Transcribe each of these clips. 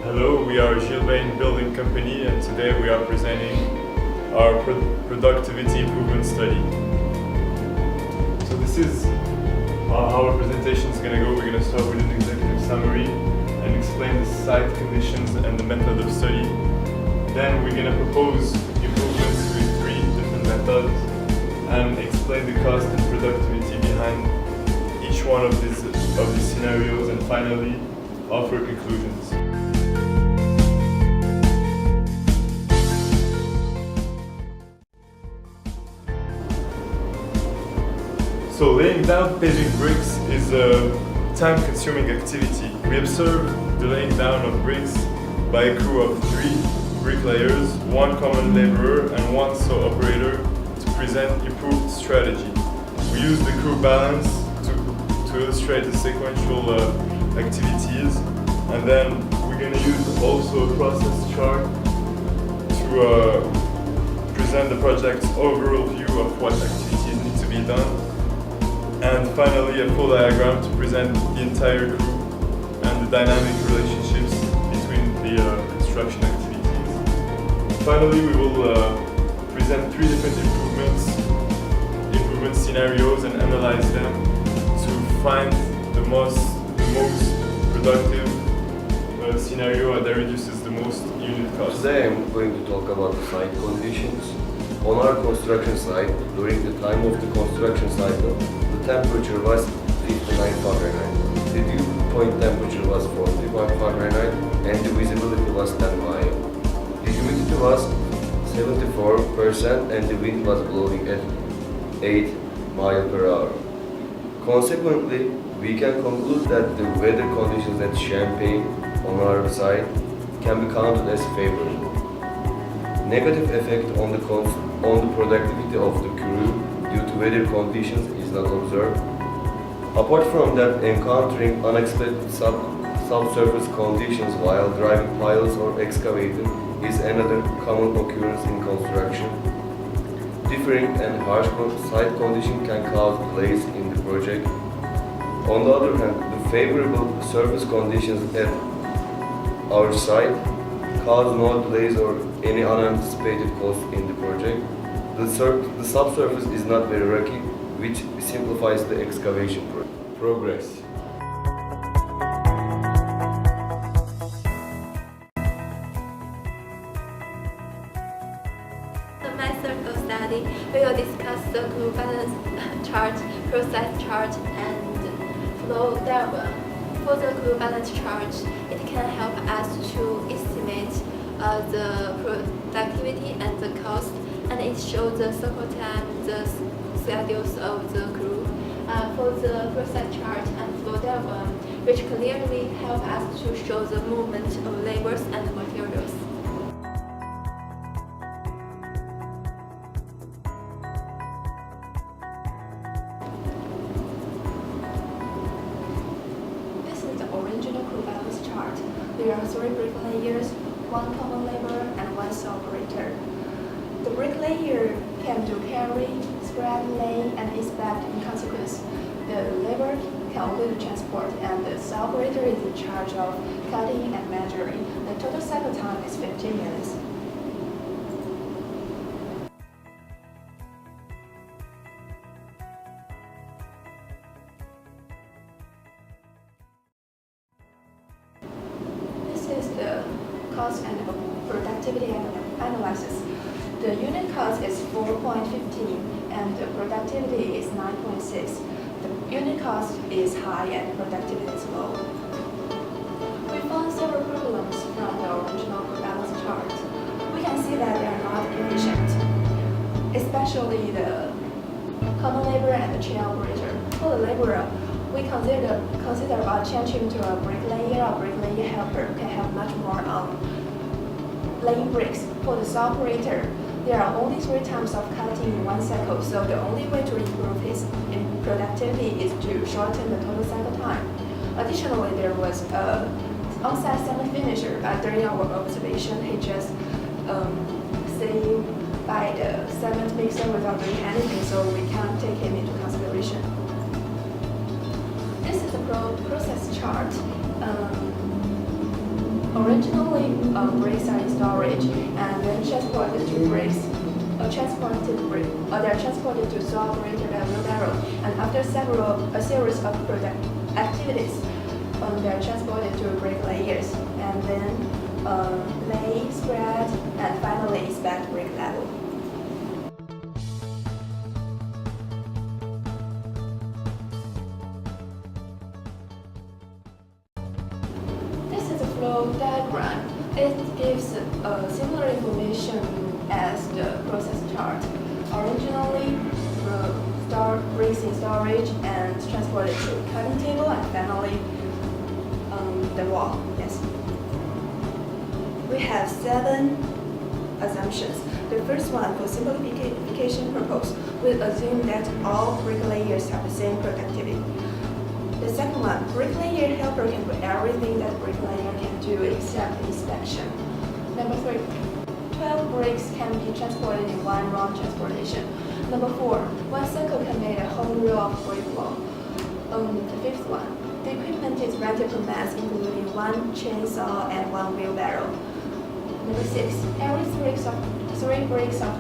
Hello, we are Gilbane Building Company and today we are presenting our productivity improvement study. So this is how our presentation is going to go. We're going to start with an executive summary and explain the site conditions and the method of study. Then we're going to propose improvements with 3 different methods and explain the cost and productivity behind each one of these scenarios, and finally offer conclusions. So laying down paving bricks is a time-consuming activity. We observed the laying down of bricks by a crew of 3 bricklayers, 1 common laborer and 1 saw operator to present improved strategy. We used the crew balance to illustrate the sequential activities, and then we're going to use also a process chart to present the project's overall view of what activities need to be done. And finally, a flow diagram to present the entire crew and the dynamic relationships between the construction activities. Finally, we will present 3 different improvement scenarios and analyze them to find the most productive scenario that reduces the most unit cost. Today I'm going to talk about the site conditions. On our construction site, during the time of the construction cycle, the temperature was 59 Fahrenheit. The dew point temperature was 41 Fahrenheit and the visibility was 10 miles. The humidity was 74% and the wind was blowing at 8 miles per hour. Consequently, we can conclude that the weather conditions at Champaign on our site can be counted as favorable. Negative effect on the productivity of the crew due to weather conditions is not observed. Apart from that, encountering unexpected subsurface conditions while driving piles or excavating is another common occurrence in construction. Differing and harsh site conditions can cause delays in the project. On the other hand, the favorable surface conditions at our site cause no delays or any unanticipated costs in the project. The subsurface is not very rocky, which simplifies the excavation progress. The method of study, we will discuss the crew balance chart, process chart, and flow diagram. For the crew balance chart, it can help us to estimate the productivity and the cost, and it shows the cycle time, the schedules of the crew. For the process chart and flow diagram, which clearly help us to show the movement of labors and materials. Original crew balance chart. There are 3 bricklayers, 1 common laborer, and 1 saw operator. The bricklayer can do carry, spread, lay, and inspect in consequence. The laborer can only do transport, and the saw operator is in charge of cutting and measuring. The total cycle time is 15 minutes. Is the cost and productivity analysis. The unit cost is 4.15 and the productivity is 9.6. The unit cost is high and the productivity is low. We found several problems from the original balance chart. We can see that they are not efficient, especially the common laborer and the chain operator. For the laborer, we consider about changing to a bricklayer or bricklayer helper can have much more on laying bricks. For the saw operator, there are only 3 times of cutting in 1 cycle, so the only way to improve his productivity is to shorten the total cycle time. Additionally, there was an on-site cement finisher. During our observation, he just sitting by the cement mixer without doing anything, so we can't take him into consideration. This is the process chart. Originally, bricks are in storage and then transported to bricks. They are transported to saw operated by wheelbarrow, and after a series of product activities, they are transported to brick layers, and then lay, spread, and finally inspect brick level. This is a flow diagram. It gives similar information as the process chart. Originally, bricks in storage and transported to cutting table, and finally the wall. Yes. We have 7 assumptions. The first one, for simplification purpose, we assume that all bricklayers have the same productivity. The second one, bricklayer helper can do everything that bricklayer can do except inspection. Number 3, 12 bricks can be transported in one round transportation. Number 4, one cycle can make a whole row of brick wall. The fifth one, the equipment is rented per mass, including one chainsaw and one wheelbarrow. Number 6, every 3 bricks of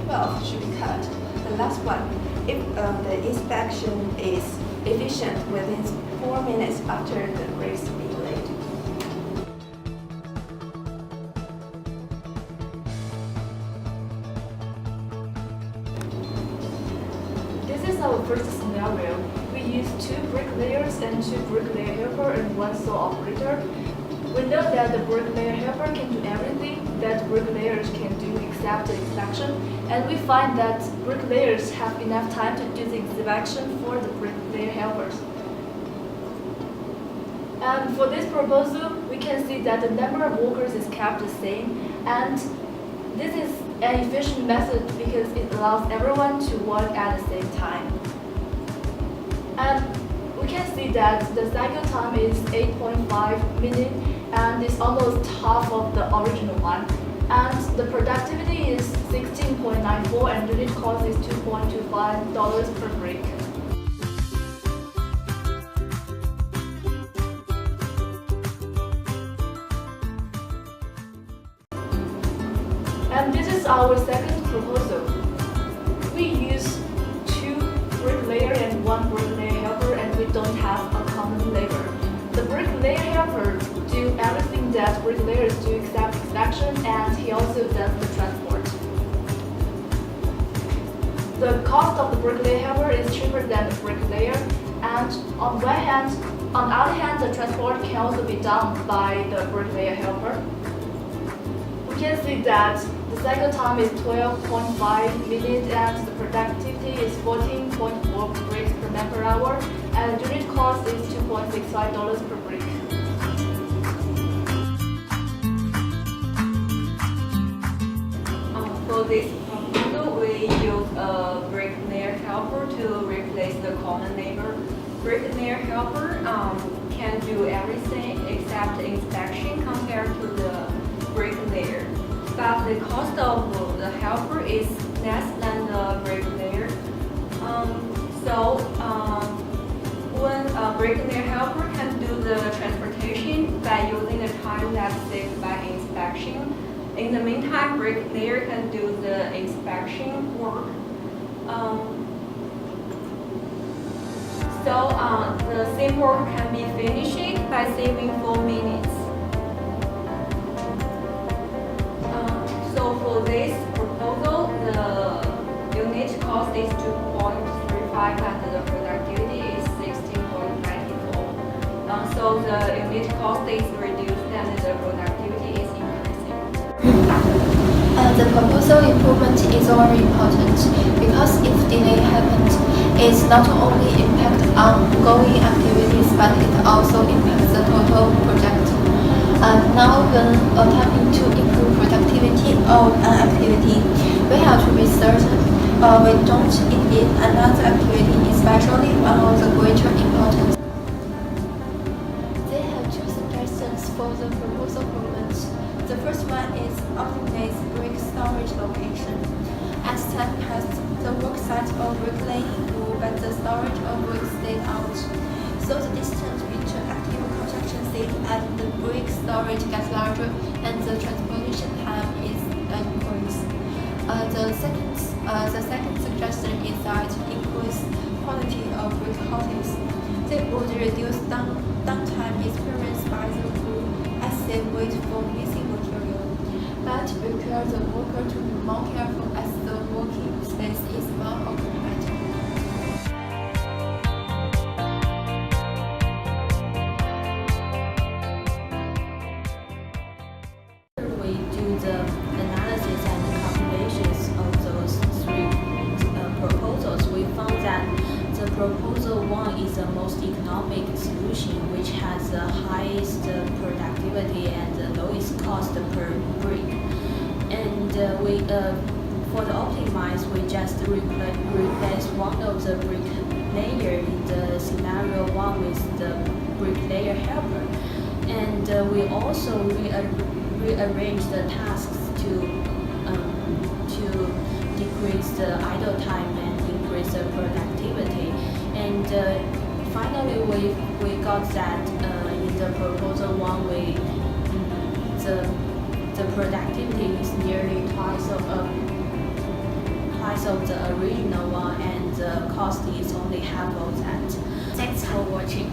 12 should be cut. The last one, if the inspection is efficient within 4 minutes after the bricks being laid. This is our first scenario. We use 2 bricklayers and 2 bricklayer helper and 1 saw operator. We know that the bricklayer helper can do everything that bricklayers can do except the inspection, and we find that bricklayers have enough time to do the inspection for the bricklayer helpers. And for this proposal, we can see that the number of workers is kept the same, and this is an efficient method because it allows everyone to work at the same time. And we can see that the cycle time is 8.5 minutes, and it's almost half of the original one. And the productivity is 16.94, and unit cost is $2.25 per brick. And this is our second proposal. We use 2 bricklayer and 1 bricklayer helper, and we don't have a common labor. The bricklayer helper do everything that bricklayers do except inspection, and he also does the transport. The cost of the bricklayer helper is cheaper than the bricklayer, and on the other hand, the transport can also be done by the bricklayer helper. We can see that the cycle time is 12.5 minutes and the productivity is 14.4 bricks per man per hour, and the unit cost is $2.65 per brick. For this proposal, we use a bricklayer helper to replace the common labor. Bricklayer helper can do everything except inspection compared to the bricklayer. But the cost of the helper is less than the bricklayer. When a bricklayer helper can do the transportation by using the time that's saved by inspection, in the meantime, bricklayer can do the inspection work. The same work can be finished by saving 4 minutes. For this proposal, the unit cost is 2.35 and the productivity is 16.94. So the unit cost is reduced and the productivity is increasing. The proposal improvement is very important because if delay happens, it not only impacts ongoing activities but it also impacts the total project. Now when attempting to improve productivity of an activity, we have to be certain we don't impede another activity, especially one of the greater importance. They have 2 suggestions for the proposal problems. The first one is optimize brick storage location. As time passed, the work site of bricklaying grew, but the storage of bricks stayed out. So the distance between active construction seat as the brick storage gets larger and the transportation time is increased. The second suggestion is that increase quality of brick coatings. They would reduce downtime experienced by the crew as they wait for missing material, but require the worker to be more careful as the working space is well occupied. We do the analysis and calculations of those three proposals. We found that the proposal 1 is the most economic solution, which has the highest productivity and the lowest cost per brick. And for the optimize, we just replace one of the brick layer in the scenario 1 with the bricklayer helper. And we also rearrange the tasks to decrease the idle time and increase the productivity. And finally, we got that in the proposal 1, the productivity is nearly twice of the original one, and the cost is only half of that. Thanks for watching.